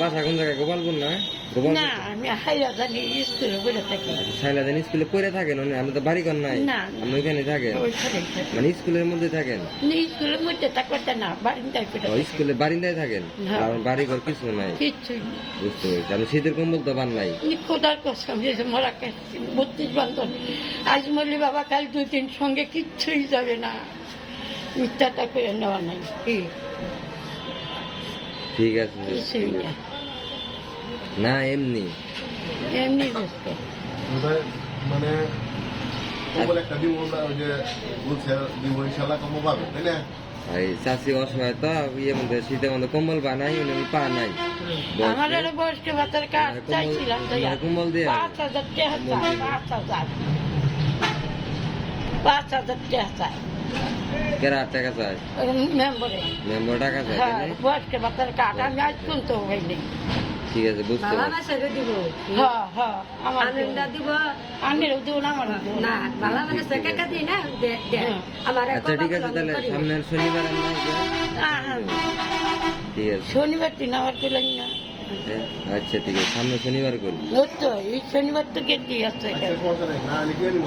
বাসা কোন জায়গায়? গোপালপুর না? না, আমি হাইলাদানি স্কুলে পড়ে থাকি। সাইলাদেন স্কুলে পড়ে থাকেন? আমি তো বাড়ি ঘর নাই। না, আপনি ওইখানে থাকেন? ওইখানেই থাকি। মানে স্কুলের মধ্যে থাকেন? স্কুলের মধ্যে থাকতে না, বারিন্দায় পড়ে ও, থাকি। স্কুলে বারিন্দায় থাকেন? হ্যাঁ। আর বাড়ি ঘর কিছু নাই? কিচ্ছুই না। বুঝতে পেরেছি। আমি শীতের কম্বল তো বান নাই। খোদার কসম, যে মরা 32 বান্ধব আজ মরলি বাবা, কাল 2-3 সঙ্গে কিচ্ছুই যাবে না। মিথ্যাটা করে নেওয়া নাই, ঠিক আছে। কিছুই না, না এমনি এমনি ব্যস্ত। মানে কম্বল একটা দিব, ওই যে বলছে দিব ইনশাল্লাহ কম্বল পাবে, তাই না? এই চাষি অসহায় তো, ইয়ে মধ্যে শীতের মধ্যে কম্বল বানাই উনি পা নাই। আমার আরো বয়স্ক ভাতার কাজ চাইছিলাম, কম্বল দিয়ে 5,000 টাকা চাই, 5,000 টাকা চাই কেরা টাকা চায়? মেম্বরে। মেম্বার টাকা চায়? হ্যাঁ, তাই না? বয়স্ক ভাতার কাজ আমি আজ শুনতে হয়নি। ঠিক আছে, বুঝতে পারছি। হ্যাঁ হ্যাঁ, আমার দিব, আনেরও দিব না, আমার না। আচ্ছা ঠিক আছে, তাহলে সামনের শনিবার আমরা ঠিক আছে। শনিবার দিন আমার পেলেন না। আচ্ছা ঠিক আছে, সামনে শনিবার করি। ওই তো এই শনিবার তো গেছি আছে। আচ্ছা, সমস্যা নেই। না লিখে নিব।